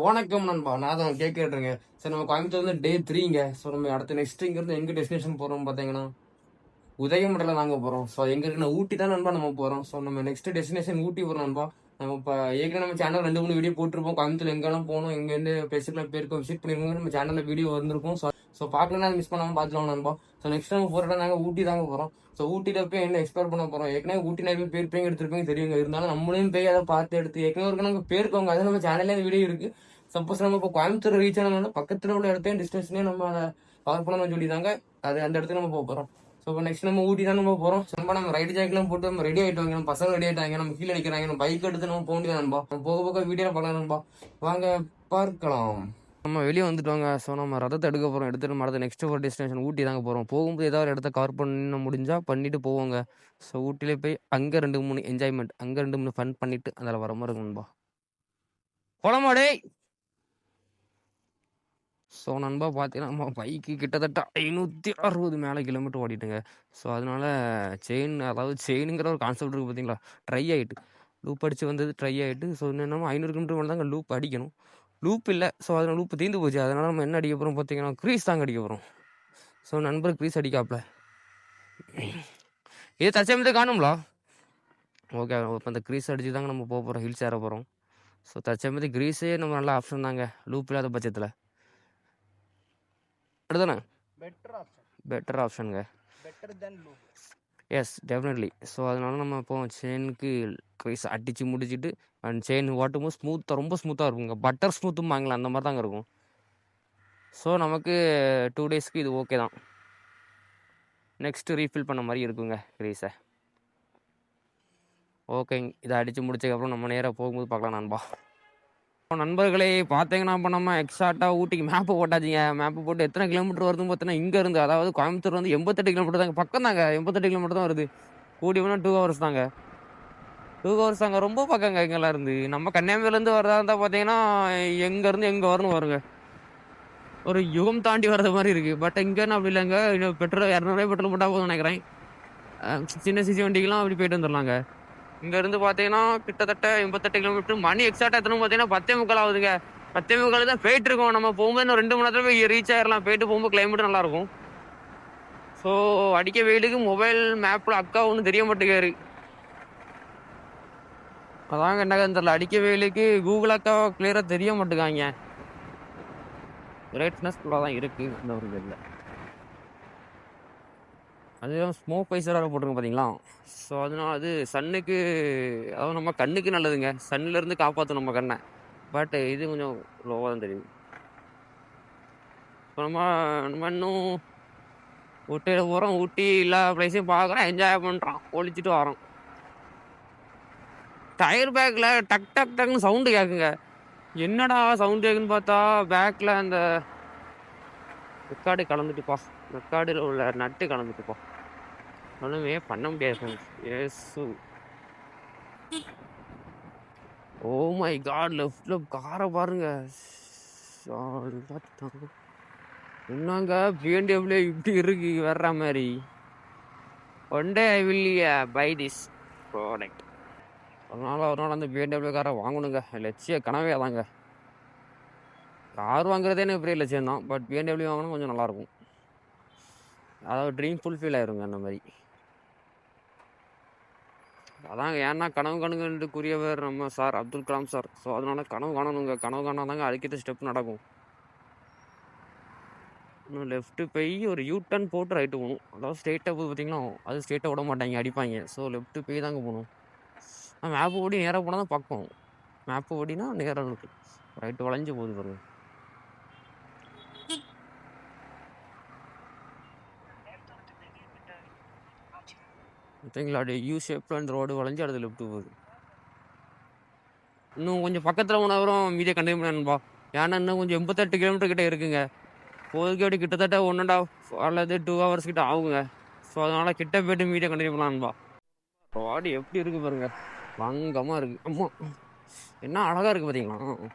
வணக்கம் நண்பா, நான் தான் கேட்கறேங்க. சரி, நம்ம கோயம்புத்தூர் வந்து டே 3ங்க. ஸோ நம்ம அடுத்த நெக்ஸ்ட் இங்கிருந்து எங்க டெஸ்டினேஷன் போறோம் பார்த்தீங்கன்னா உதயமண்டலம் தாங்க போறோம். ஸோ எங்க இருக்குன்னா ஊட்டி தான் நண்பா நம்ம போறோம். ஸோ நம்ம நெக்ஸ்ட் டெஸ்டினேஷன் ஊட்டி போறோம் நண்பா. நம்ம இப்போ ஏற்கனவே நம்ம சேனல் 2 3 வீடியோ போட்டிருப்போம். கோயம்புத்தூர் எங்கெல்லாம் போகணும், எங்கேருந்து பிளேஸுக்குலாம் போயிருக்கோம், விசிட் பண்ணிருக்கோம். நம்ம சேனல்ல வீடியோ வந்திருக்கும். ஸோ பார்க்கலன்னா மிஸ் பண்ணாமல் பார்த்துலாம் நண்பா. ஸோ நெக்ஸ்ட் நம்ம போகிற இடம் நாங்கள் ஊட்டி தாங்க போகிறோம். ஸோ ஊட்டியில் போய் என்ன எக்ஸ்ப்ளோர் பண்ண போகிறோம். ஏற்கனவே ஊட்டி நிறைய பேர் போயிருப்பீங்க, எடுத்துருப்பீங்க, தெரியுங்க. இருந்தாலும் நம்மளையும் போய் அதை பார்த்து எடுத்து ஏற்கனவே ஒரு நாங்கள் போயிருக்கோங்க. அது நம்ம சேனல்ல இந்த வீடியோ இருக்கு. சப்போஸ் நம்ம இப்போ கோயம்புத்தூர் ரீச் ஆனதுனால பக்கத்தில் உள்ள இடத்தையும் டிஸ்டன்ஸ்லேயும் நம்ம அதை கவர் பண்ணணும்னு சொல்லி தாங்க அது அந்த இடத்துக்கு நம்ம போக போகிறோம். ஸோ இப்போ நெக்ஸ்ட் நம்ம ஊட்டி தான் நம்ம போகிறோம். நம்ம ரைடு ஜாக்கெல்லாம் போட்டு நம்ம ரெடி ஆகிட்டு வாங்க. நம்ம பசங்க ரெடி ஆகிட்டாங்க, நம்ம கீழே நிற்கிறாங்க. நம்ம பைக் எடுத்து நம்ம போக வேண்டியது நண்பா. நம்ம போக போக வீடியோவில் பார்க்கலாம் நண்பா. வாங்க பார்க்கலாம். நம்ம வெளியே வந்துட்டோங்க. ஸோ நம்ம ரதத்தை எடுக்க போகிறோம். எடுத்துகிட்டு மரத்தை நெக்ஸ்ட் ஒரு டெஸ்டினேஷன் ஊட்டி தாங்க போகிறோம். போகும்போது ஏதாவது ஒரு இடத்த கவர் பண்ண முடிஞ்சால் பண்ணிட்டு போவோங்க. ஸோ ஊட்டிலே போய் அங்கே 2 3 என்ஜாய்மெண்ட், அங்கே 2 3 ஃபன் பண்ணிட்டு அதில் வர மாதிரி இருக்கும் நண்பா. போலாமாடே. ஸோ நண்பா பார்த்தீங்கன்னா நம்ம பைக்கு கிட்டத்தட்ட 560 மேலே கிலோமீட்டர் ஓடிட்டுங்க. ஸோ அதனால செயினுங்கிற ஒரு கான்செப்ட் இருக்குது பார்த்தீங்களா, ட்ரை ஆகிட்டு லூப் அடித்து வந்தது ட்ரை ஆகிட்டு. ஸோ என்னென்னா 500 கிலோமீட்டர் மேலே தாங்க லூப் அடிக்கணும். லூப் இல்லை. ஸோ அதில் லூப் தீர்ந்து போச்சு. அதனால் நம்ம என்ன அடிக்க போகிறோம் பார்த்தீங்கன்னா க்ரீஸ் தாங்க அடிக்க போகிறோம். ஸோ நண்பர் க்ரீஸ் அடிக்காப்ல இது தற்சமயத்தை காணும்லா. ஓகே, இப்போ அந்த க்ரீஸ் அடிச்சு தாங்க நம்ம போக போகிறோம், ஹில்ஸ் ஏற போகிறோம். ஸோ தற்சமயத்தை க்ரீஸே நம்ம நல்ல ஆப்ஷன் தாங்க லூப் இல்லாத பட்சத்தில். அதுதானே பெட்டர் ஆப்ஷனுங்க. Yes, definitely. ஸோ அதனால நம்ம இப்போ செயினுக்கு க்ரீஸ் அடித்து முடிச்சுட்டு அண்ட் செயின் ஓட்டும்போது ஸ்மூத்தாக, ரொம்ப ஸ்மூத்தாக இருக்குங்க. பட்டர் ஸ்மூத்தும் வாங்கலாம், அந்த மாதிரி தாங்க இருக்கும். ஸோ நமக்கு 2 டேஸ்க்கு இது ஓகே தான். நெக்ஸ்ட்டு ரீஃபில் பண்ண மாதிரி இருக்குங்க க்ரீஸை. ஓகேங்க, இதை அடித்து முடிச்சதுக்கப்புறம் நம்ம நேராக போகும்போது பார்க்கலாம் நண்பா. நண்பர்களே பார்த்தீங்கன்னா இப்போ நம்ம எக்ஸாக்டாக ஊட்டிக்கு மேப்பு போட்டாச்சுங்க. மேப்பு போட்டு எத்தனை கிலோமீட்டர் வருதுன்னு பார்த்தீங்கன்னா இங்கேருந்து, அதாவது கோயம்புத்தூர் வந்து 88 கிலோமீட்டர் தாங்க, பக்கம் தாங்க. 88 கிலோமீட்டர் தான் வருது. கூடி போனால் 2 ஹவர்ஸ் தாங்க. 2 ஹவர்ஸ் தாங்க, ரொம்ப பக்கங்க. இங்கெல்லாம் இருந்து நம்ம கன்னியாகுமரியிலேருந்து வரதா இருந்தால் பார்த்தீங்கன்னா எங்கேருந்து எங்கே வரணும் வருங்க, ஒரு யுகம் தாண்டி வர்றது மாதிரி இருக்குது. பட் இங்கேன்னு அப்படி இல்லைங்க. இன்னும் பெட்ரோல் 200 பெட்ரோல் போட்டால் போதும் நினைக்கிறேன். சின்ன சிசி வண்டிக்கெலாம் அப்படி போயிட்டு வந்துடலாங்க. இங்கேருந்து பார்த்தீங்கன்னா கிட்டத்தட்ட 88 கிலோமீட்டர். மணி எக்ஸாக்டாக எத்தனை பார்த்தீங்கன்னா 10:45 ஆகுதுங்க. 10:45 தான் போயிட்டு இருக்கோம். நம்ம போகும்போது இன்னும் 2 மணி நேரத்தில் போய் ரீச் ஆகிடலாம். போயிட்டு போகும்போது கிளைமேட் நல்லாயிருக்கும். ஸோ அடிக்க வெயிலுக்கு மொபைல் மேப்பில் அக்கா ஒன்றும் தெரிய மாட்டேங்காரு. அதாங்க என்னன்னு தெரியல, அடிக்க வெயிலுக்கு கூகுள் அக்கா கிளியராக தெரிய மாட்டேங்காங்க. பிரைட்னஸ் ஃபுல்லாக தான் இருக்குது இந்த ஒரு இதில். அதுவும் ஸ்மோக் வைசராக போட்டிருங்க பார்த்தீங்களா. ஸோ அதனால அது சன்னுக்கு, அதாவது நம்ம கண்ணுக்கு நல்லதுங்க. சன்னிலேருந்து காப்பாற்றும் நம்ம கண்ணை. பட் இது கொஞ்சம் லோவாக தான் தெரியுது. இப்போ நம்ம இன்னும் ஊட்டியில் போகிறோம். ஊட்டி எல்லா பிளேஸையும் பார்க்குறோம், என்ஜாய் பண்ணுறோம், ஒழிச்சிட்டு வரோம். டயர் பேக்கில் டக் டக் டக்குன்னு சவுண்டு கேட்குங்க. என்னடா சவுண்டு கேட்குன்னு பார்த்தா பேக்கில் அந்த ரெக்கார்டு கலந்துட்டுப்பா, ரெக்கார்டில் உள்ள நட்டு கலந்துட்டுப்பா. ஒன்றுமே பண்ண முடியாது. ஏசு, ஓ மை காட், லெஃப்ட்ல காரை பாருங்க. என்னங்க பிஎன்டபிள்யூ இப்படி இருக்கு வர்ற மாதிரி. One day I will buy this product. ஒரு நாள் அந்த பிஎன்டபிள்யூ காரை வாங்கணுங்க. லட்சிய கனவே தாங்க. கார் வாங்குறதே எனக்கு பெரிய லட்சியம் தான். பட் பிஎன்டபிள்யூ வாங்கினா கொஞ்சம் நல்லாயிருக்கும். அதாவது ட்ரீம் ஃபுல்ஃபில் ஆயிருங்க அந்த மாதிரி. அதாங்க, ஏன்னா கனவு கணுக்குரியவர் நம்ம sir Abdul Kalam sir. So அதனால கனவு காணணுங்க. கனவு காணாதாங்க அதுக்கேற்ற ஸ்டெப் நடக்கும். இன்னும் லெஃப்ட்டு போய் ஒரு யூ-டர்ன் போட்டு ரைட்டு போகணும். அதாவது ஸ்ட்ரெயிட்டாக போய் பார்த்தீங்கன்னா அது ஸ்ட்ரெயிட்டாக விட மாட்டாங்க, அடிப்பாங்க. ஸோ லெஃப்ட்டு போய் தாங்க போகணும். மேப்பு ஓடி நேராக போனால் தான் பக்கம். மேப்பு ஓடினா நேராக இருக்குது, ரைட்டு வளைஞ்சு போகுது பாருங்க. பார்த்தீங்களா, அப்படியே யூ ஷேப்பில் அந்த ரோடு வளைஞ்சு அடுத்து லெஃப்ட்டு போகுது. இன்னும் கொஞ்சம் பக்கத்தில் போனவரும் மீதியை கண்டினியூ பண்ணணும்பா. ஏன்னா இன்னும் கொஞ்சம் 88 கிலோமீட்டர் கிட்டே இருக்குங்க. போதுக்கு அப்படி கிட்டத்தட்ட 1.5 அல்லது 2 ஹவர்ஸ் கிட்ட ஆகுங்க. ஸோ அதனால் கிட்ட போய்ட்டு மீடியா கண்டினியூ பண்ணலான்பா. ரோடு எப்படி இருக்குது பாருங்க, வங்கமாக இருக்குது. அம்மா என்ன அழகாக இருக்குது பார்த்தீங்களா.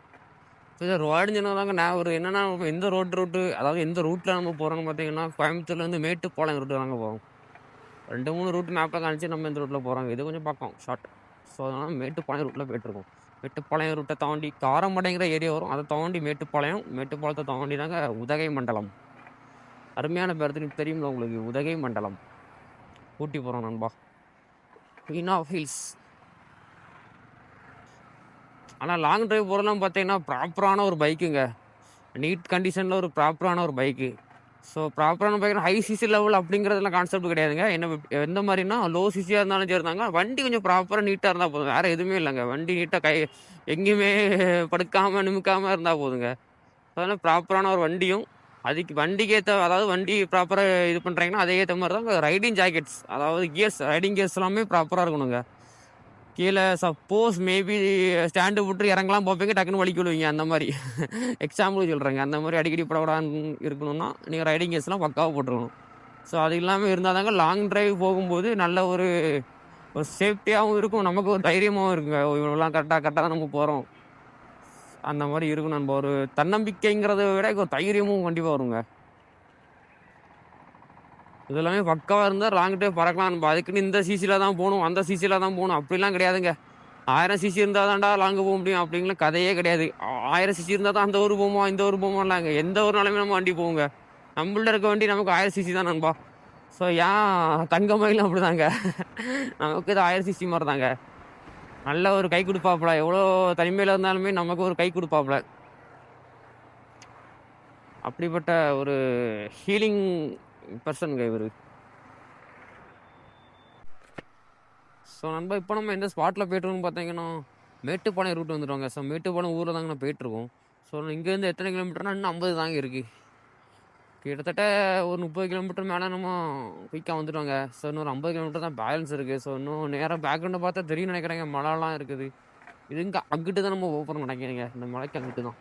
ஸோ ரோடுன்னு சொன்னதாங்க நான் ஒரு என்னென்னா, எந்த ரூட்டு, அதாவது எந்த ரூட்டில் நம்ம போகிறோன்னு பார்த்தீங்கன்னா கோயம்புத்தூர்லேருந்து மேட்டுப்பாளையம் ரூட்டு தாங்க போவோம். 2 3 ரூட் மேப்பில் காணிச்சு நம்ம இந்த ரூட்டில் போகிறாங்க. இது கொஞ்சம் பக்கம் ஷார்ட். ஸோ அதனால் மேட்டுப்பாளையம் ரூட்டில் போயிட்டுருக்கோம். மேட்டுப்பாளையம் ரூட்டை தாண்டி காரமடைங்கிற ஏரியா வரும். அதை தாண்டி மேட்டுப்பாளையத்தை தாண்டி தாங்க உதகை மண்டலம். அருமையான பேர் தெரியுங்களா உங்களுக்கு? உதகை மண்டலம். ஊட்டி போகிறோம் நண்பா. Queen of hills. ஆனால் லாங் டிரைவ் போகிறலாம் பார்த்தீங்கன்னா ப்ராப்பரான ஒரு பைக்குங்க. நீட் கண்டிஷனில் ஒரு ப்ராப்பரான ஒரு பைக்கு. ஸோ ப்ராப்பரான பைக் ஹை சிசி லெவல் அப்படிங்கிறதுலாம் கான்செப்ட் கிடையாதுங்க. எந்த மாதிரினா லோ சிசியாக இருந்தாலும் சரி இருந்தாங்க, வண்டி கொஞ்சம் ப்ராப்பராக நீட்டாக இருந்தால் போதும். வேறு எதுவுமே இல்லைங்க. வண்டி நீட்டாக எங்கேயுமே படுக்காமல் நிமிக்காமல் இருந்தால் போதுங்க. அதனால் ப்ராப்பரான ஒரு வண்டியும் அதுக்கு வண்டிக்கு ஏற்ற, அதாவது வண்டி ப்ராப்பராக இது பண்ணுறாங்கன்னா அதே ஏற்ற மாதிரி தான் ரைடிங் ஜாக்கெட்ஸ், அதாவது ரைடிங் கியர்ஸ் எல்லாமே ப்ராப்பராக இருக்கணுங்க. கீழே சப்போஸ் மேபி ஸ்டாண்டு விட்டு இறங்கலாம் பார்ப்பீங்க, டக்குன்னு வலிக்கு விழுவீங்க. அந்த மாதிரி எக்ஸாம்பிள் சொல்கிறேங்க. அந்த மாதிரி அடிக்கடி படப்படான்னு இருக்கணும்னா நீங்கள் ரைடிங் கேஸ்லாம் பக்காவாக போட்டுருக்கணும். ஸோ அது இல்லாமல் இருந்தால் தாங்க லாங் டிரைவ் போகும்போது நல்ல ஒரு சேஃப்டியாகவும் இருக்கும், நமக்கு ஒரு தைரியமாகவும் இருக்குங்க. இவ்வளோலாம் கரெக்டாக தான் நம்ம போகிறோம், அந்த மாதிரி இருக்கும். நம்ம ஒரு தன்னம்பிக்கைங்கிறத விட ஒரு தைரியமும் கண்டிப்பாக வருங்க. இது எல்லாமே பக்காவாக இருந்தால் லாங் டிரைவ் பறக்கலாம். நம்ம அதுக்குன்னு இந்த சிசியில் தான் போகணும், அந்த சிசியில் தான் போகணும் அப்படிலாம் கிடையாதுங்க. 1000 சிசி இருந்தால் தான்டா லாங்கு போக முடியும் அப்படிங்கலாம் கதையே கிடையாது. 1000 சிசி இருந்தால் தான் அந்த ஊர் போவோமா இந்த ஊர் போவோம்லாங்க. எந்த ஒரு நிலைமையும் நம்ம வண்டி போவோங்க. நம்மள்ட்ட இருக்க வண்டி நமக்கு 1000 சிசி தான் நண்பா. ஸோ ஏன் தங்க மயிலும் அப்படி தாங்க. நமக்கு இது 1000 சிசி மாதிரி தாங்க. நல்ல ஒரு கை கொடுப்பாப்புல. எவ்வளோ தனிமையில் இருந்தாலுமே நமக்கு ஒரு கை கொடுப்பாப்புல. அப்படிப்பட்ட ஒரு ஹீலிங் பர்சனுங்க இவர். ஸோ நண்பா, இப்போ நம்ம எந்த ஸ்பாட்டில் போய்ட்டுருக்கோம்னு பார்த்தீங்கன்னா மேட்டுப்பாளையம் ரூட் வந்துடுவாங்க. ஸோ மேட்டுப்பாளையம் ஊரில் தாங்க நான் போயிட்டுருக்கோம். ஸோ இங்கேருந்து எத்தனை கிலோமீட்டர்னா இன்னும் 50 தாங்க இருக்குது. கிட்டத்தட்ட ஒரு 30 கிலோமீட்டர் மேலே நம்ம குயிக்காக வந்துடுவாங்க. ஸோ இன்னொரு 50 கிலோமீட்டர் தான் பேலன்ஸ் இருக்குது. ஸோ இன்னும் நேராக பேக்ரவுண்டை பார்த்தா தெரியும் நினைக்கிறேங்க, மழைலாம் இருக்குது. இது இங்கே அங்கிட்டு தான் நம்ம ஓப்பன் நினைக்கிறேங்க, இந்த மலைக்கு அங்கிட்டு தான்.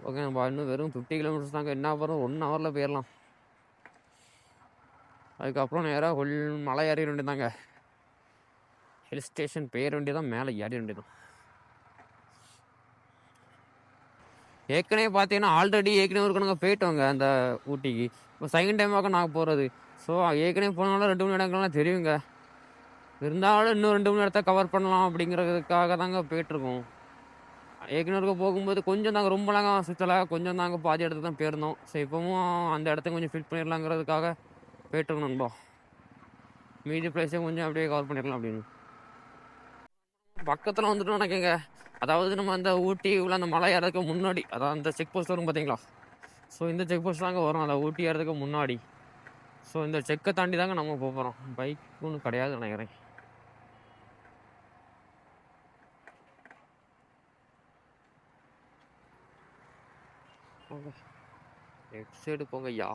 ஓகே, நம்ம இன்னும் வெறும் 50 கிலோமீட்டர்ஸ் தாங்க. என்ன வரும், 1 ஹவரில் போயிடலாம். அதுக்கப்புறம் நேராக மலை ஏறிட வேண்டியதாங்க. ஹில் ஸ்டேஷன் பேர் வேண்டியதான், மேலே ஏறிட வேண்டியதான். ஏற்கனவே பார்த்தீங்கன்னா ஆல்ரெடி இருக்கணுங்க போயிட்டோங்க அந்த ஊட்டிக்கு. இப்போ செகண்ட் டைமாக நாங்கள் போகிறது. ஸோ ஏற்கனவே போனாலும் 2 மணி இடங்கள்லாம் தெரியுங்க. இருந்தாலும் இன்னும் 2 மணி இடத்த கவர் பண்ணலாம் அப்படிங்கிறதுக்காக தாங்க போயிட்டுருக்கோம். ஏற்கனவே போகும்போது கொஞ்சம் தாங்க, ரொம்ப நாங்கள் சுற்றலை, கொஞ்சம் தாங்க பாதி இடத்துக்கு தான் போயிருந்தோம். ஸோ இப்போவும் அந்த இடத்த கொஞ்சம் ஃபில் பண்ணிடலாங்கிறதுக்காக போயிட்டுருக்கோம் நண்பா. மீதி பிளேஸையும் கொஞ்சம் அப்படியே கவர் பண்ணிடலாம் அப்படின்னு. பக்கத்தில் வந்துட்டோம் நினைக்கங்க. அதாவது நம்ம அந்த ஊட்டி உள்ள அந்த மலை ஏறதுக்கு முன்னாடி, அதாவது அந்த செக் போஸ்ட் வரும் பார்த்தீங்களா? ஸோ இந்த செக் போஸ்ட் தாங்க வரும் அந்த ஊட்டி ஏறதுக்கு முன்னாடி. ஸோ இந்த செக்கை தாண்டி தாங்க நம்ம போகிறோம். பைக் ஒன்றும் கிடையாது நினைக்கிறேன். லெஃப்ட் சைடு போங்க ஐயா.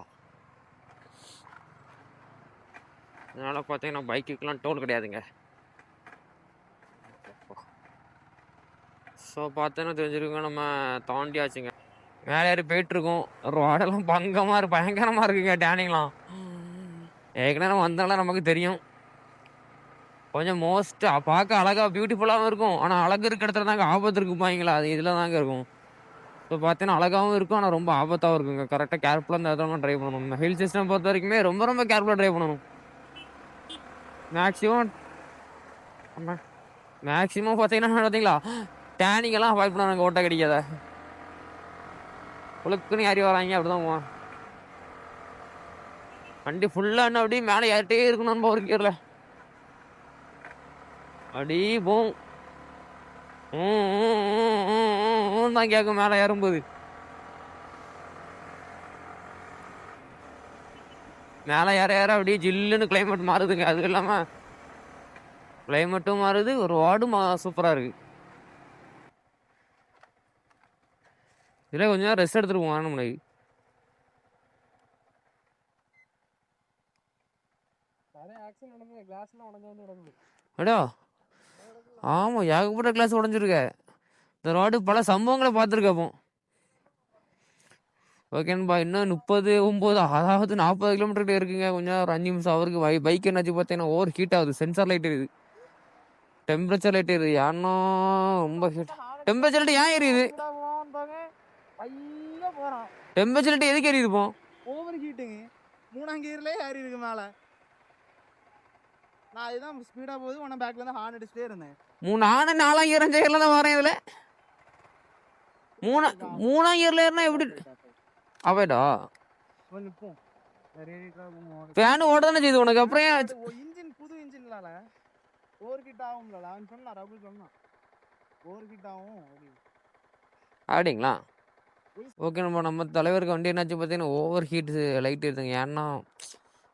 அதனால் பார்த்தீங்கன்னா பைக்குக்கெலாம் டோல் கிடையாதுங்க. ஸோ பார்த்தோன்னா தெரிஞ்சிருக்கோங்க, நம்ம தாண்டியாச்சுங்க. மேலே ஏறி போயிட்டுருக்கோம். ரோடெல்லாம் பயங்கரமாக இருக்குங்க. டேனிங்லாம் ஏற்கனவே வந்தாலும் நமக்கு தெரியும். கொஞ்சம் பார்க்க அழகாக பியூட்டிஃபுல்லாகவும் இருக்கும். ஆனால் அழகு இருக்கிற இடத்துல தாங்க ஆபத்து இருக்குப்பாங்களா, அது இதில் தாங்க இருக்கும். ஸோ பார்த்தீங்கன்னா அழகாகவும் இருக்கும், ஆனால் ரொம்ப ஆபத்தாகவும் இருக்குங்க. கரெக்டாக கேர்ஃபுல்லாக இந்த இடத்துல ட்ரைவ் பண்ணணும். ஹில் ஸ்டேஷன் பொறுத்த வரைக்குமே ரொம்ப ரொம்ப கேர்ஃபுல்லாக ட்ரைவ் பண்ணணும். மேக்ஸிமம் பார்த்தீங்கன்னா டேனிங்கெல்லாம் அவாய்ட் பண்ணுவாங்க, ஓட்ட கிடைக்காத உழுக்குன்னு யாரி வராங்க, அப்படிதான் போவான். வண்டி ஃபுல்லாக என்ன அப்படியே மேலே ஏறிட்டே இருக்கணும் நம்ம ஒரு கீரில் அப்படி போகும். தான் கேட்கும் மேலே ஏறும்போது. மேலே ஏற அப்படியே ஜில்லுன்னு கிளைமேட் மாறுதுங்க. அது இல்லாமல் கிளைமேட்டும் மாறுது, ஒரு ரோடும் சூப்பராக இருக்குது. இதில் கொஞ்சம் நேரம் ரெஸ்ட் எடுத்துட்டு போவோம் நம்மளுக்கு. அடா ஆமாம், ஏகப்பட்ட கிளாஸ் உடஞ்சிருக்க. இந்த ரோடு பல சம்பவங்களை பார்த்துருக்கப்போ. ஓகேன்பா, இன்னும் 39, அதாவது 40 கிலோமீட்டர் இருக்குங்க. கொஞ்சம் ஒரு 5 நிமிஷம் அவருக்கு பைக் என்னாச்சு பார்த்தீங்கன்னா ஓவர் ஹீட் ஆகுது. சென்சார் லைட் இருக்குது, டெம்பரேச்சர் லைட் இருக்குது. யாருன்னா ரொம்ப ஹீட். டெம்பரேச்சர் லைட் ஏன் எரியுது? டெம்பரேச்சர் லைட் எதுக்கு எரியுது? இப்போ ஓவர் ஹீட்டுங்க. 3ஆம் கியர்லேயே ஏறி இருக்கு மேலே. நான் இதுதான் ஸ்பீடாக போகுது, உடனே பேக்கில் இருந்து ஹார்ன் அடிச்சுட்டே இருந்தேன். நானும் 4000 சேரில் தான் வரேன் இதில். 3000 ஏறினா எப்படி அவைடா ஃபேன் ஓட தானே செய்யுது உனக்கு, அப்புறம் இன்ஜின் புது இன்ஜின்லால ஓவர் ஹீட் ஆகும்ல. அவன் சொன்னா ரகுல் சொன்னான் ஓவர் ஹீட் ஆகும் அப்படிங்களா? ஓகே, நம்ம தலைவருக்கு வண்டி என்னாச்சு பார்த்தீங்கன்னா ஓவர் ஹீட் லைட் இருக்குங்க. ஏன்னா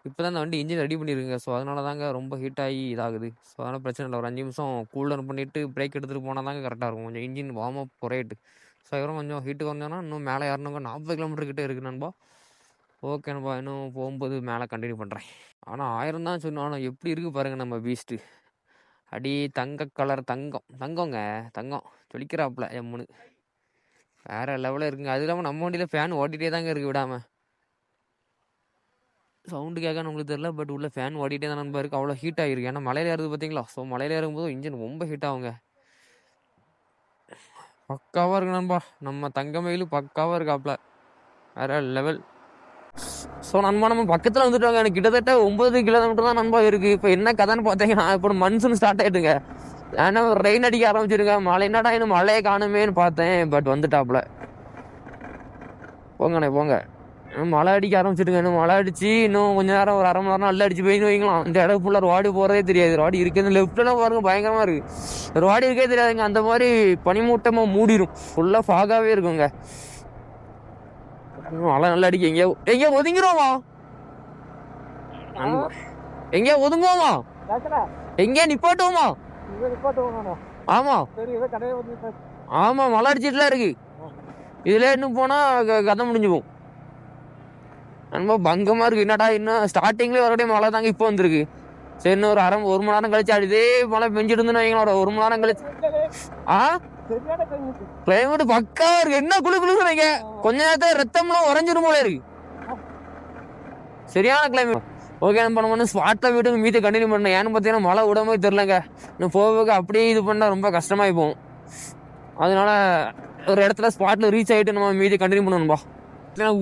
இப்போ தான் அந்த வண்டி இன்ஜின் ரெடி பண்ணியிருக்குங்க. ஸோ அதனால தாங்க ரொம்ப ஹீட் ஆகி இதாகுது. ஸோ அதனால் பிரச்சனை இல்லை. ஒரு 5 நிமிஷம் கூல் டவுன் பண்ணிவிட்டு பிரேக் எடுத்துகிட்டு போனால் தாங்க கரெக்டாக இருக்கும். கொஞ்சம் இன்ஜின் வார்ம் அப் குறையிட்டு. ஸோ அதுக்கப்புறம் கொஞ்சம் ஹீட்டு வந்தோன்னா இன்னும் மேலே ஏறணுங்க. 40 கிலோமீட்டர் கிட்டே இருக்குது நண்பா. ஓகே நண்பா, இன்னும் போகும்போது மேலே கண்டினியூ பண்ணுறேன். ஆனால் 1000 தான் சொன்னோம். ஆனால் எப்படி இருக்குது பாருங்கள் நம்ம பீஸ்ட்டு. அடி தங்க கலர் தங்கங்க தங்கம் சொல்லிக்கிறாப்புல எம்முன்னு வேறு லெவலில் இருக்குங்க. அது இல்லாமல் நம்ம வண்டியில் ஃபேன் ஓட்டிகிட்டே தாங்க இருக்குது விடாமல். சவுண்டு கேட்க நம்மளுக்கு தெரியல, பட் உள்ள ஃபேன் ஓடிட்டே தான் நண்பா இருக்குது. அவ்வளோ ஹீட் ஆகிருக்கு. ஏன்னா மலையில் ஏறுது பார்த்தீங்களா? ஸோ மலையில் ஏறும்போது இன்ஜின் ரொம்ப ஹீட் ஆகுங்க. பக்காவாக இருக்கு நண்பா. நம்ம தங்கமயிலும் பக்காவாக இருக்காப்புல வேற லெவல். ஸோ நண்பா நம்ம பக்கத்தில் வந்துட்டாங்க. எனக்கு கிட்டத்தட்ட 9 கிலோமீட்டர் தான் நண்பா இருக்குது. இப்போ என்ன கதைன்னு பார்த்தீங்கன்னா, இப்போ மன்சூன் ஸ்டார்ட் ஆகிட்டுங்க. ஏன்னா ரெயின் அடிக்க ஆரம்பிச்சிருங்க. மழை என்னடா இன்னும் மழையை காணுமேன்னு பார்த்தேன், பட் வந்துட்டாப்புல. போங்கண்ணே போங்க. மழை அடிக்க ஆரம்பிச்சிட்டுங்க. இன்னும் மழை அடிச்சு இன்னும் கொஞ்சம் நேரம் ஒரு 1/2 மணி நேரம் நல்லா அடிச்சு போயின்னு வைக்கலாம். இந்த இடம் ஃபுல்லாக ரோடு போகிறதே தெரியாது. ரோடு இருக்கிறது லெஃப்ட்லாம் பாருங்க பயங்கரமாக இருக்குது. ரோடு இருக்கே தெரியாதுங்க. அந்த மாதிரி பனிமூட்டமாக மூடிடும். ஃபுல்லாக ஃபாகாகவே இருக்குங்க. மழை நல்லா அடிக்க எங்கேயோ ஒதுங்கிடுவோமா? எங்கேயா ஒதுங்குவோமா? எங்கேயா நிப்பாட்டுவோமா? ஆமா ஆமா, மழை அடிச்சிட்டுலாம் இருக்கு. இதுல இன்னும் போனா கதை முடிஞ்சு போகும். ரொம்ப பங்கமா இருக்கு. என்னடா இன்னும் ஸ்டார்டிங்லேயே வரக்கூடிய மழை தாங்க இப்போ வந்திருக்கு. சரி, இன்னும் ஒரு 1 மணி நேரம் கழிச்சு இதே மழை பெஞ்சிட்டு இருந்துன்னு வைங்களா. ஒரு 1 மணி நேரம் கழிச்சு கிளைமேட் பக்கா இருக்கு. என்ன குளிக்கிறீங்க? கொஞ்ச நேரத்தை ரத்தம்லாம் உறைஞ்சிரும் போல இருக்கு. சரியான கிளைமேட். ஓகே, நம்ம ஸ்பாட்டில் வீட்டுக்கு மீதி கண்டினியூ பண்ணேன். ஏன்னு பார்த்தீங்கன்னா மழை விடாம தெரிலங்க. இன்னும் போக அப்படியே இது பண்ணால் ரொம்ப கஷ்டமாகி போகும். அதனால ஒரு இடத்துல ஸ்பாட்டில் ரீச் ஆகிட்டு நம்ம மீதி கண்டினியூ பண்ணணும்பா.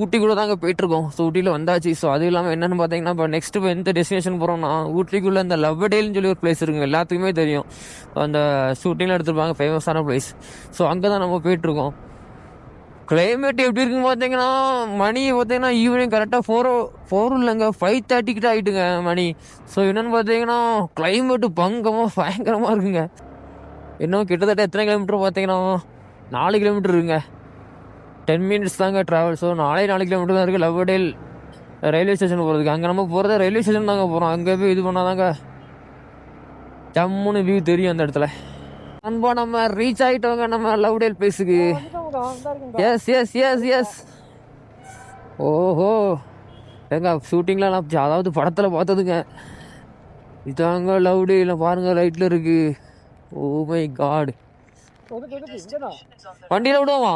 ஊட்டிக்குள்ளே தாங்க போயிட்டுருக்கோம். ஸோ ஊட்டியில் வந்தாச்சு. ஸோ அது இல்லாமல் என்னென்னு பார்த்தீங்கன்னா, இப்போ நெக்ஸ்ட்டு இப்போ எந்த டெஸ்டினேஷன் போகிறோம்னா, ஊட்டிக்குள்ளே இந்த லவ்வடேல்னு சொல்லி ஒரு பிளேஸ் இருக்குங்க. எல்லாத்துக்குமே தெரியும். அந்த ஷூட்டிங்கில் எடுத்துருப்பாங்க, ஃபேமஸான பிளேஸ். ஸோ அங்கே தான் நம்ம போயிட்டுருக்கோம். கிளைமேட் எப்படி இருக்குன்னு பார்த்தீங்கன்னா, மணி பார்த்தீங்கன்னா ஈவினிங் கரெக்டாக 4 இல்லைங்க 5:30 கிட்ட ஆகிட்டுங்க மணி. ஸோ என்னென்னு பார்த்தீங்கன்னா கிளைமேட்டு பயங்கரமாக இருக்குங்க. இன்னும் கிட்டத்தட்ட எத்தனை கிலோமீட்டர் பார்த்தீங்கன்னா 4 கிலோமீட்டர் இருக்குங்க. 10 மினிட்ஸ் தாங்க ட்ராவல். ஸோ 4 கிலோமீட்டர் தான் இருக்குது லவ்வடேல் ரயில்வே ஸ்டேஷன் போகிறதுக்கு. அங்கே நம்ம போகிறத ரயில்வே ஸ்டேஷன் தாங்க போகிறோம். அங்கே போய் இது பண்ணால் தாங்க ஜம்முன்னு வியூ தெரியும் அந்த இடத்துல. அன்பா நம்ம ரீச் ஆகிட்டோங்க நம்ம லவ்வடேல் பிளேஸுக்கு. எஸ். ஓஹோ, எங்க ஷூட்டிங்லாம் நான் அதாவது படத்தில் பார்த்ததுங்க. இதாங்க லவ்வடேல் பாருங்கள் ரைட்டில் இருக்குது. Oh my god. வண்டியில் விடுவோமா?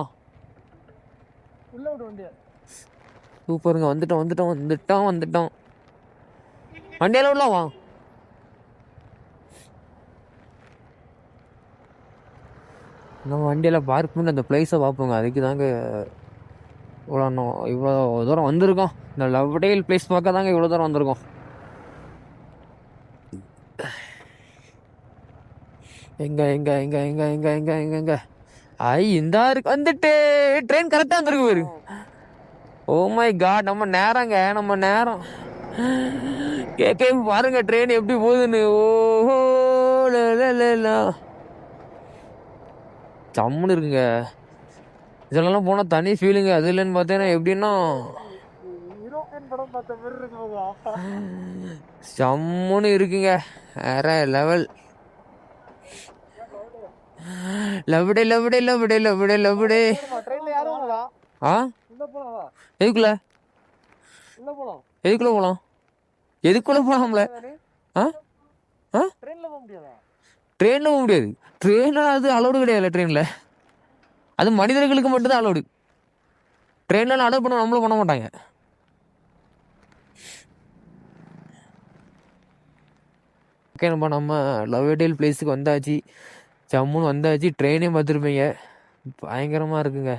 சூப்பருங்க. வந்துட்டோம். வண்டியில் விடலாமா? நம்ம வண்டியில் பார்க் பண்ணி அந்த பிளேஸை பார்ப்போங்க. அதுக்கு தாங்க இவ்வளோ தூரம் வந்திருக்கோம். இந்த லவ்வடேல் பிளேஸ் பார்க்க தாங்க இவ்வளோ தூரம் வந்திருக்கோம். எங்க இந்த இருக்கு. வந்துட்டு ட்ரெயின் கரெக்டாக வந்துருக்கு பாரு. ஓ மை காட், நம்ம நேரம் கேட்க பாருங்க ட்ரெயின் எப்படி போகுதுன்னு. ஓஹோ சம்முன்னு இருக்குங்க. இதெல்லாம் போனால் தனி ஃபீலுங்க. அது இல்லைன்னு பார்த்தீங்கன்னா எப்படின்னா சம்முன்னு இருக்குங்க. வேற லெவல். லவ்டே எதுக்குள்ள போலாம்ல? ட்ரெயின்ல போக முடியாது. ட்ரெயின்ல அது அலோடு கிடையாது. ட்ரெயின்ல அது மனிதர்களுக்கு மட்டும்தான் அலோடு. ட்ரெயின்ல அலோட் பண்ண நம்மளும் பண்ண மாட்டாங்க. ஓகே, நம்ம லவ்வடேல் பிளேஸுக்கு வந்தாச்சு. ஜம்முன்னு வந்தாச்சு. ட்ரெயினே பார்த்துருப்பீங்க. பயங்கரமாக இருக்குங்க.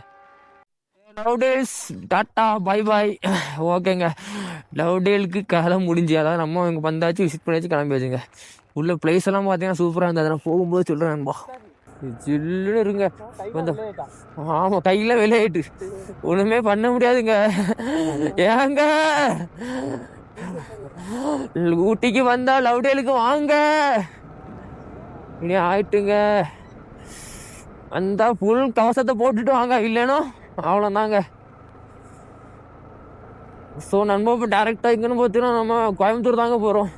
லவ்டேல்ஸ் டாட்டா பாய். ஓகேங்க, லவ்டேலுக்கு காலம் முடிஞ்சு. அதாவது நம்ம இங்கே வந்தாச்சு, விசிட் பண்ணியாச்சு, கிளம்பியாச்சுங்க. உள்ள பிளேஸ் எல்லாம் பார்த்தீங்கன்னா சூப்பராக இருந்தது. நான் போகும்போது சொல்கிறேன் நண்பா, ஜில்லுன்னு இருங்க. இந்த ஆமாம், கையில் வெளியாயிட்டு ஒன்றுமே பண்ண முடியாதுங்க. ஏங்க ஊட்டிக்கு வந்தா லவ்டேலுக்கு வாங்க, இனி ஆயிட்டுங்க. வந்தா ஃபுல் கவசத்தை போட்டுட்டு வாங்க, இல்லைன்னா அவ்வளோதாங்க. ஸோ நண்பா இப்போ டேரெக்டாக இங்கேன்னு பார்த்தீங்கன்னா நம்ம கோயம்புத்தூர் தாங்க போகிறோம்.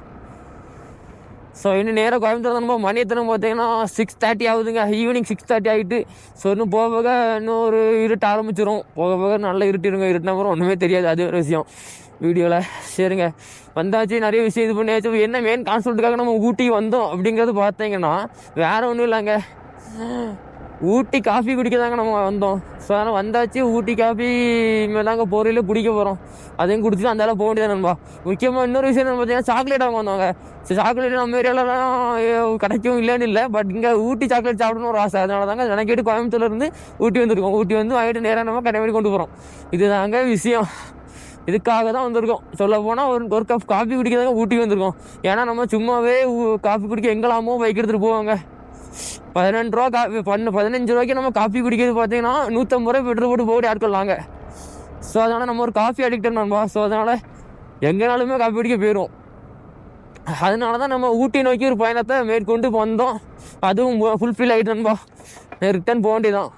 ஸோ இன்னும் நேராக கோயம்புத்தூர் தான். நம்ம மணி எத்தனை பார்த்தீங்கன்னா 6:30 ஆகுதுங்க, ஈவினிங் 6:30 ஆகிட்டு. ஸோ இன்னும் போக போக இன்னும் ஒரு இருட்டு ஆரம்பிச்சிடும். போக போக நல்லா இருட்டிருங்க. இருட்டின அப்புறம் ஒன்றுமே தெரியாது, அது ஒரு விஷயம் வீடியோவில். சரிங்க, வந்தாச்சு, நிறைய விஷயம் இது பண்ணியாச்சு. என்ன மெயின் கான்செப்ட்டுக்காக நம்ம ஊட்டிக்கு வந்தோம் அப்படிங்கிறது பார்த்தீங்கன்னா வேறு ஒன்றும் இல்லைங்க, ஊட்டி காஃபி குடிக்க தாங்க நம்ம வந்தோம். ஸோ அதனால் வந்தாச்சு, ஊட்டி காஃபி இனிமேல் தாங்க போறையில் குடிக்க போகிறோம். அதையும் குடிச்சிட்டு அந்த போக வேண்டியது நண்பா. முக்கியமாக இன்னொரு விஷயம் பார்த்தீங்கன்னா சாக்லேட் வாங்க வந்தவங்க. ஸோ சாக்லேட் நம்ம ஏரியாலலாம் கிடைக்கும் இல்லைன்னு இல்லை, பட் இங்கே ஊட்டி சாக்லேட் சாப்பிடணும்னு ஒரு ஆசை. அதனால தாங்க நினைக்கிட்டு கோயம்புத்தூர்லேருந்து ஊட்டி வந்திருக்கோம். ஊட்டி வந்து வாங்கிட்டு நேராக நம்ம கடைமேடி கொண்டு போகிறோம். இதுதாங்க விஷயம், இதுக்காக தான் வந்திருக்கோம். சொல்ல போனால் ஒரு கப் காஃபி குடிக்கிறதாங்க ஊட்டி வந்திருக்கோம். ஏன்னா நம்ம சும்மாவே காஃபி குடிக்க எங்கெல்லாமோ பைக் எடுத்துகிட்டு போவாங்க. 12 ரூபா 15 ரூபாய்க்கு நம்ம காஃபி குடிக்கிறது பார்த்தீங்கன்னா 150 ரூபாய் பெட்ரோல் போட்டு போக ஆட்கொள்ளாங்க. ஸோ அதனால் நம்ம ஒரு காஃபி அடிக்டர் நண்பா. ஸோ அதனால் எங்கேனாலுமே காஃபி குடிக்க போயிடும். அதனால தான் நம்ம ஊட்டி நோக்கி ஒரு பயணத்தை மேற்கொண்டு வந்தோம். அதுவும் ஃபுல்ஃபில் ஆகிட்டு நண்பா. ரிட்டர்ன் போக வேண்டியதான்.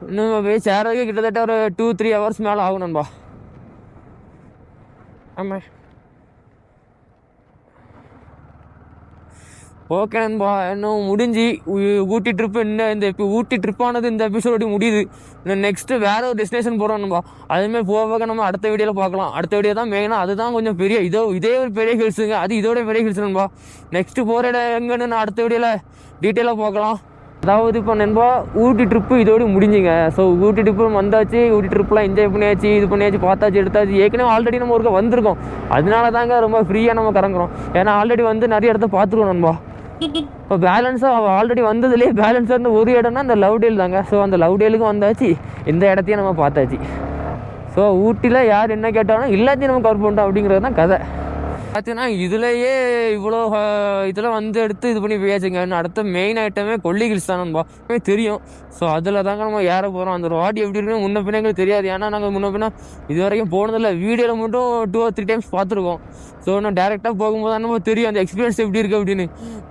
இன்னும் போய் சேரதுக்கு கிட்டத்தட்ட ஒரு 2-3 ஹவர்ஸ் மேலே ஆகும் நண்பா. ஆமாம், ஓகே நண்பா. இன்னும் முடிஞ்சு ஊட்டி ட்ரிப்பு இந்த ஊட்டி ட்ரிப்பானது இந்த எபிசோடு முடியுது. இன்னும் நெக்ஸ்ட்டு வேறு ஒரு டெஸ்டினேஷன் போகிறோம் நண்பா. அதுமாதிரி போக நம்ம அடுத்த வீடியோவில் பார்க்கலாம். அடுத்த வீடியோ தான் மெயினாக, அதுதான் கொஞ்சம் பெரிய இதே ஒரு பெரிய ஹில்ஸுங்க. அது இதோட பெரிய ஹில்ஸ் நண்பா. நெக்ஸ்ட்டு போகிற இடம் எங்கன்னு நான் அடுத்த வீடியோவில் டீட்டெயிலாக பார்க்கலாம். அதாவது இப்போ நண்பா ஊட்டி ட்ரிப்பு இதோடு முடிஞ்சுங்க. ஸோ ஊட்டி ட்ரிப்பு வந்தாச்சு, ஊட்டி ட்ரிப்லாம் என்ஜாய் பண்ணியாச்சு, இது பண்ணியாச்சு, பார்த்தாச்சு, எடுத்தாச்சு. ஏற்கனவே ஆல்ரெடி நம்ம ஒருக்க வந்திருக்கோம். அதனால தாங்க ரொம்ப ஃப்ரீயாக நம்ம கறங்குறோம். ஏன்னா ஆல்ரெடி வந்து நிறைய இடத்த பார்த்துருக்கோம் நண்பா. இப்போ பேலன்ஸாக ஆல்ரெடி வந்ததுலேயே பேலன்ஸாக இருந்த ஒரு இடம்னா இந்த லவ்டேல் தாங்க. ஸோ அந்த லவ்டேலுக்கும் வந்தாச்சு, இந்த இடத்தையும் நம்ம பார்த்தாச்சு. ஸோ ஊட்டியில் யார் என்ன கேட்டாலும் எல்லாத்தையும் நம்ம கவர் பண்ணிட்டோம் அப்படிங்கிறது தான் கதை. பார்த்தீங்கன்னா இதுலேயே இவ்வளோ இதெல்லாம் வந்து எடுத்து இது பண்ணி போயாச்சுங்க. அடுத்த மெயின் ஐட்டமே கொல்லி ஹில்ஸ் தான் நண்பா, தெரியும். ஸோ அதில் தாங்க நம்ம ஏற போகிறோம். அந்த ரோடு எப்படி இருக்குன்னு முன்ன பின்ன எங்களுக்கு தெரியாது. ஏன்னா நாங்கள் முன்ன பின்ன இது வரைக்கும் போனதில்லை. வீடியோவில் மட்டும் 2 or 3 times பார்த்துருக்கோம். ஸோ நான் டேரெக்டாக போகும்போது தான் நம்ம தெரியும் அந்த எக்ஸ்பீரியன்ஸ் எப்படி இருக்குது அப்படின்னு.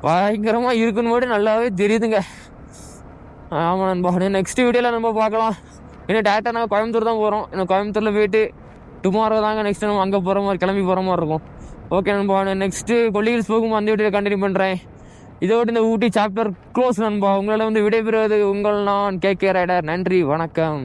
பயங்கரமாக இருக்குன்னு மட்டும் நல்லாவே தெரியுதுங்க. ஆமாம் நண்பா, நெக்ஸ்ட் வீடியோவில் நம்ம பார்க்கலாம். ஏன்னா டேரெக்டாக நாங்கள் கோயம்புத்தூர் தான் போகிறோம். ஏன்னா கோயம்புத்தூரில் போயிட்டு டுமாரோ தாங்க நெக்ஸ்ட் நம்ம அங்கே போகிற மாதிரி கிளம்பி போகிற மாதிரி இருக்கும். ஓகே நண்பா, நெக்ஸ்ட்டு கொல்லி ஹில்ஸ் போகும்போது அந்த வீடியோவில் கண்டினியூ பண்ணுறேன். இதோடு இந்த ஊட்டி சாப்டர் க்ளோஸ் நண்பா. உங்களால் வந்து விடைபெறுவது உங்கள் நான் KK ரைடர். நன்றி, வணக்கம்.